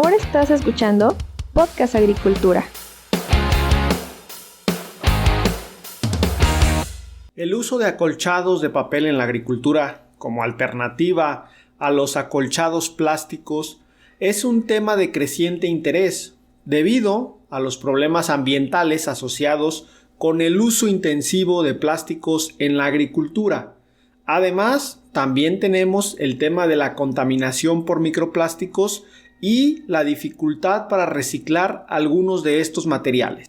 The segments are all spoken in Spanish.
Ahora estás escuchando Podcast Agricultura. El uso de acolchados de papel en la agricultura como alternativa a los acolchados plásticos es un tema de creciente interés debido a los problemas ambientales asociados con el uso intensivo de plásticos en la agricultura. Además, también tenemos el tema de la contaminación por microplásticos y la dificultad para reciclar algunos de estos materiales.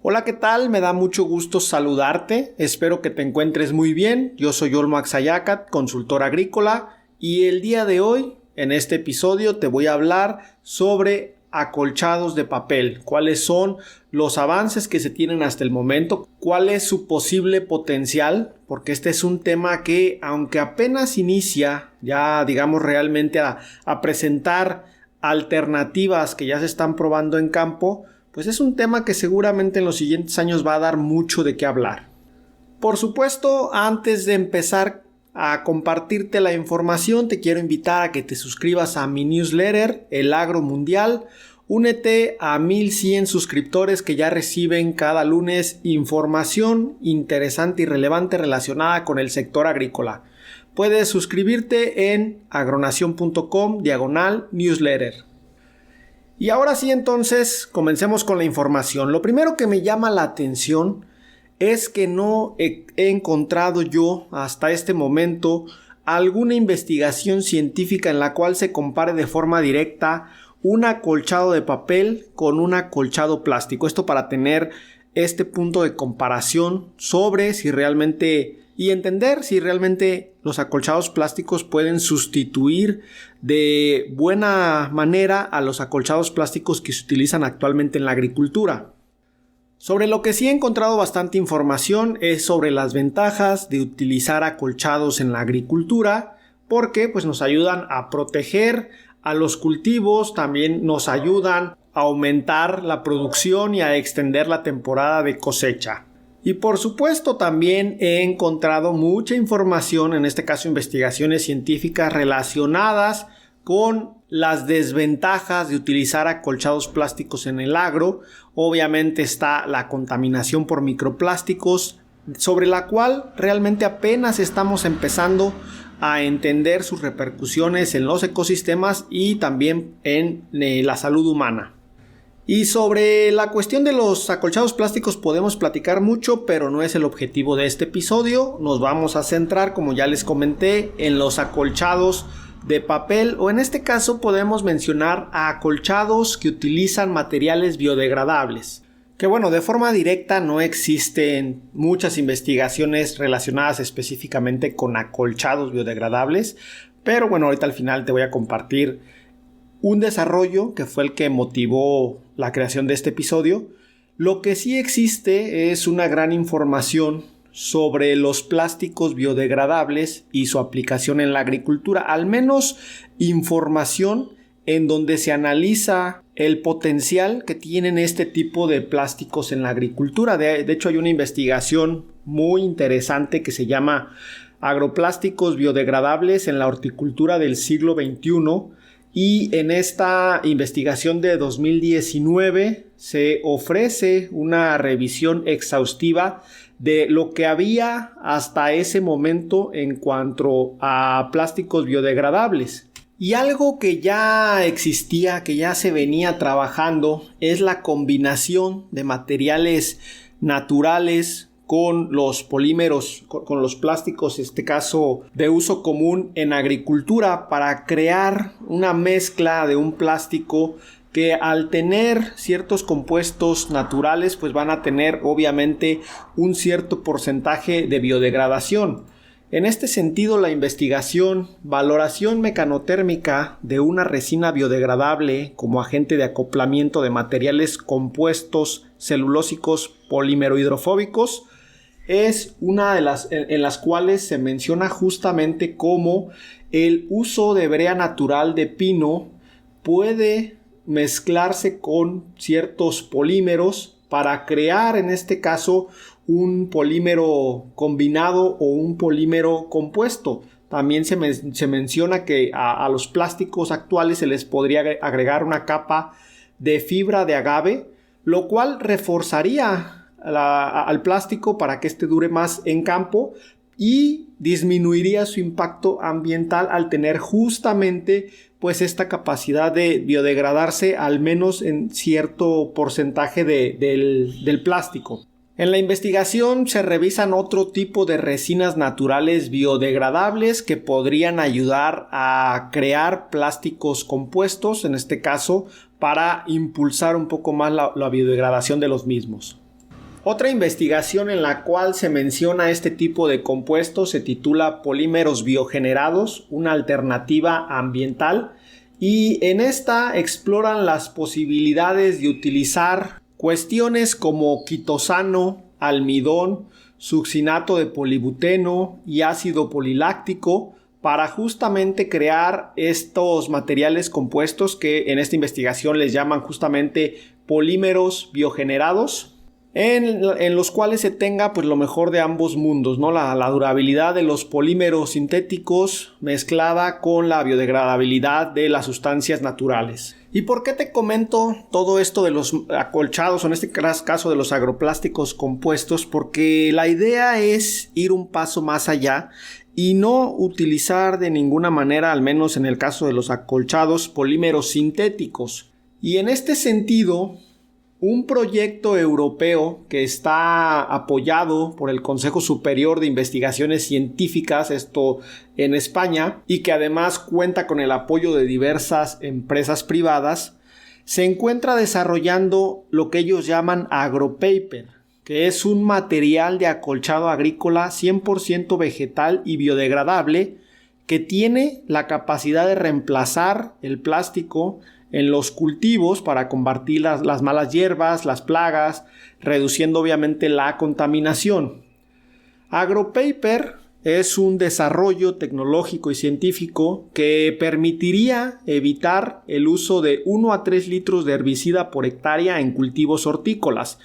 Hola, ¿qué tal? Me da mucho gusto saludarte. Espero que te encuentres muy bien. Yo soy Olmo Axayacat, consultor agrícola, y el día de hoy, en este episodio, te voy a hablar sobre acolchados de papel. ¿Cuáles son los avances que se tienen hasta el momento? ¿Cuál es su posible potencial? Porque este es un tema que, aunque apenas inicia ya, digamos, realmente a presentar alternativas que ya se están probando en campo, pues es un tema que seguramente en los siguientes años va a dar mucho de qué hablar. Por supuesto, antes de empezar a compartirte la información, te quiero invitar a que te suscribas a mi newsletter, El Agro Mundial. Únete a 1100 suscriptores que ya reciben cada lunes información interesante y relevante relacionada con el sector agrícola. Puedes suscribirte en agronacion.com/newsletter. Y ahora sí, entonces, comencemos con la información. Lo primero que me llama la atención es que no he encontrado yo hasta este momento alguna investigación científica en la cual se compare de forma directa un acolchado de papel con un acolchado plástico. Esto para tener este punto de comparación sobre si realmente y entender si realmente los acolchados plásticos pueden sustituir de buena manera a los acolchados plásticos que se utilizan actualmente en la agricultura. Sobre lo que sí he encontrado bastante información es sobre las ventajas de utilizar acolchados en la agricultura, porque pues nos ayudan a proteger a los cultivos, también nos ayudan a aumentar la producción y a extender la temporada de cosecha. Y por supuesto también he encontrado mucha información, en este caso investigaciones científicas relacionadas con las desventajas de utilizar acolchados plásticos en el agro. Obviamente está la contaminación por microplásticos, sobre la cual realmente apenas estamos empezando a entender sus repercusiones en los ecosistemas y también en la salud humana. Y sobre la cuestión de los acolchados plásticos podemos platicar mucho, pero no es el objetivo de este episodio. Nos vamos a centrar, como ya les comenté, en los acolchados de papel, o en este caso podemos mencionar a acolchados que utilizan materiales biodegradables. Que bueno, de forma directa no existen muchas investigaciones relacionadas específicamente con acolchados biodegradables, pero bueno, ahorita al final te voy a compartir un desarrollo que fue el que motivó la creación de este episodio. Lo que sí existe es una gran información sobre los plásticos biodegradables y su aplicación en la agricultura, al menos información en donde se analiza el potencial que tienen este tipo de plásticos en la agricultura. De hecho, hay una investigación muy interesante que se llama Agroplásticos biodegradables en la horticultura del siglo XXI. Y en esta investigación de 2019 se ofrece una revisión exhaustiva de lo que había hasta ese momento en cuanto a plásticos biodegradables. Y algo que ya existía, que ya se venía trabajando, es la combinación de materiales naturales con los polímeros, con los plásticos, en este caso de uso común en agricultura, para crear una mezcla de un plástico que al tener ciertos compuestos naturales pues van a tener obviamente un cierto porcentaje de biodegradación. En este sentido, la investigación, valoración mecanotérmica de una resina biodegradable como agente de acoplamiento de materiales compuestos celulósicos polímero hidrofóbicos es una de las en las cuales se menciona justamente cómo el uso de brea natural de pino puede mezclarse con ciertos polímeros para crear, en este caso, un polímero combinado o un polímero compuesto. también se menciona que a los plásticos actuales se les podría agregar una capa de fibra de agave, lo cual reforzaría al plástico para que éste dure más en campo y disminuiría su impacto ambiental al tener justamente pues esta capacidad de biodegradarse al menos en cierto porcentaje del plástico. En la investigación se revisan otro tipo de resinas naturales biodegradables que podrían ayudar a crear plásticos compuestos, en este caso, para impulsar un poco más la biodegradación de los mismos. Otra investigación en la cual se menciona este tipo de compuestos se titula Polímeros biogenerados, una alternativa ambiental, y en esta exploran las posibilidades de utilizar cuestiones como quitosano, almidón, succinato de polibuteno y ácido poliláctico para justamente crear estos materiales compuestos que en esta investigación les llaman justamente polímeros biogenerados, en los cuales se tenga pues lo mejor de ambos mundos, ¿no? La durabilidad de los polímeros sintéticos mezclada con la biodegradabilidad de las sustancias naturales. ¿Y por qué te comento todo esto de los acolchados, o en este caso de los agroplásticos compuestos? Porque la idea es ir un paso más allá y no utilizar de ninguna manera, al menos en el caso de los acolchados, polímeros sintéticos. Y en este sentido, un proyecto europeo que está apoyado por el Consejo Superior de Investigaciones Científicas, esto en España, y que además cuenta con el apoyo de diversas empresas privadas, se encuentra desarrollando lo que ellos llaman agropaper, que es un material de acolchado agrícola 100% vegetal y biodegradable que tiene la capacidad de reemplazar el plástico en los cultivos para combatir las malas hierbas, las plagas, reduciendo obviamente la contaminación. Agropaper es un desarrollo tecnológico y científico que permitiría evitar el uso de 1 a 3 litros de herbicida por hectárea en cultivos hortícolas.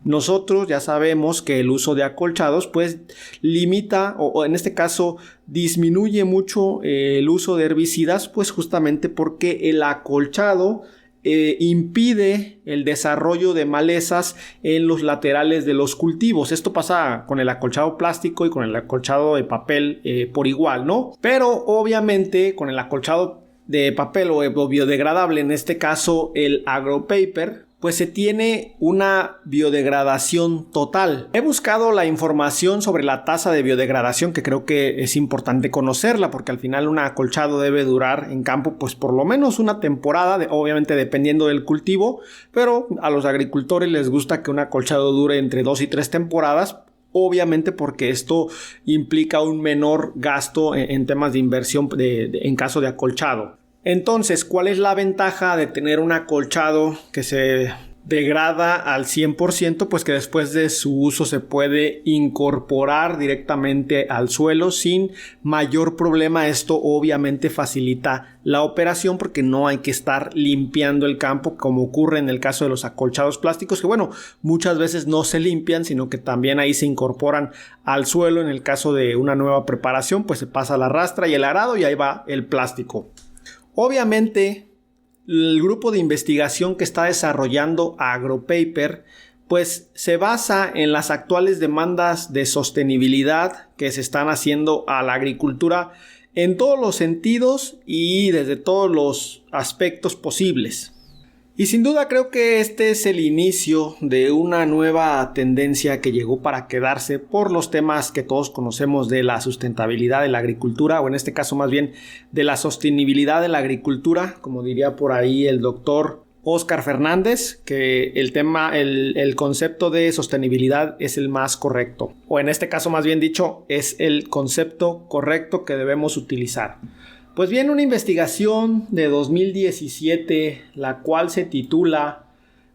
Nosotros ya sabemos que el uso de acolchados pues limita o en este caso disminuye mucho el uso de herbicidas, pues justamente porque el acolchado impide el desarrollo de malezas en los laterales de los cultivos. Esto pasa con el acolchado plástico y con el acolchado de papel por igual, ¿no? Pero obviamente con el acolchado de papel o biodegradable, en este caso el agropaper, pues se tiene una biodegradación total. He buscado la información sobre la tasa de biodegradación, que creo que es importante conocerla, porque al final un acolchado debe durar en campo pues por lo menos una temporada, obviamente dependiendo del cultivo, pero a los agricultores les gusta que un acolchado dure entre 2 y 3 temporadas, obviamente porque esto implica un menor gasto en temas de inversión en caso de acolchado. Entonces, ¿cuál es la ventaja de tener un acolchado que se degrada al 100%? Pues que después de su uso se puede incorporar directamente al suelo sin mayor problema. Esto obviamente facilita la operación porque no hay que estar limpiando el campo como ocurre en el caso de los acolchados plásticos, que bueno, muchas veces no se limpian, sino que también ahí se incorporan al suelo. En el caso de una nueva preparación, pues se pasa la rastra y el arado y ahí va el plástico. Obviamente, el grupo de investigación que está desarrollando agropaper pues se basa en las actuales demandas de sostenibilidad que se están haciendo a la agricultura en todos los sentidos y desde todos los aspectos posibles. Y sin duda creo que este es el inicio de una nueva tendencia que llegó para quedarse por los temas que todos conocemos de la sustentabilidad de la agricultura, o en este caso más bien de la sostenibilidad de la agricultura, como diría por ahí el doctor Óscar Fernández, que el concepto de sostenibilidad es el más correcto, o en este caso más bien dicho es el concepto correcto que debemos utilizar. Pues bien, una investigación de 2017, la cual se titula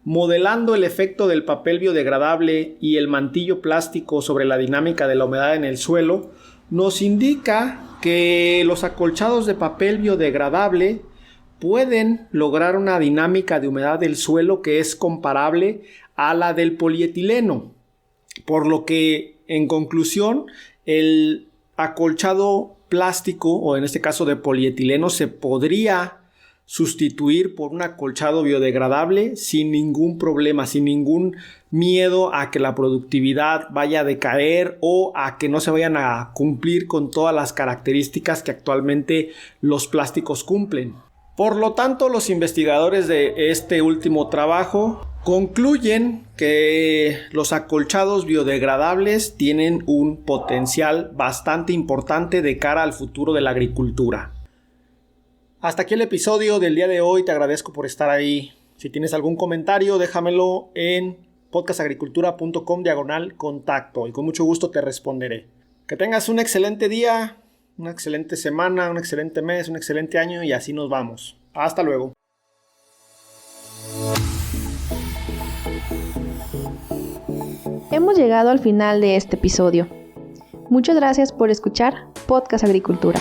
Modelando el efecto del papel biodegradable y el mantillo plástico sobre la dinámica de la humedad en el suelo, nos indica que los acolchados de papel biodegradable pueden lograr una dinámica de humedad del suelo que es comparable a la del polietileno, por lo que, en conclusión, el acolchado plástico, o en este caso de polietileno, se podría sustituir por un acolchado biodegradable sin ningún problema, sin ningún miedo a que la productividad vaya a decaer o a que no se vayan a cumplir con todas las características que actualmente los plásticos cumplen. Por lo tanto, los investigadores de este último trabajo concluyen que los acolchados biodegradables tienen un potencial bastante importante de cara al futuro de la agricultura. Hasta aquí el episodio del día de hoy, te agradezco por estar ahí. Si tienes algún comentario, déjamelo en podcastagricultura.com/contacto y con mucho gusto te responderé. Que tengas un excelente día, una excelente semana, un excelente mes, un excelente año y así nos vamos. Hasta luego. Hemos llegado al final de este episodio. Muchas gracias por escuchar Podcast Agricultura.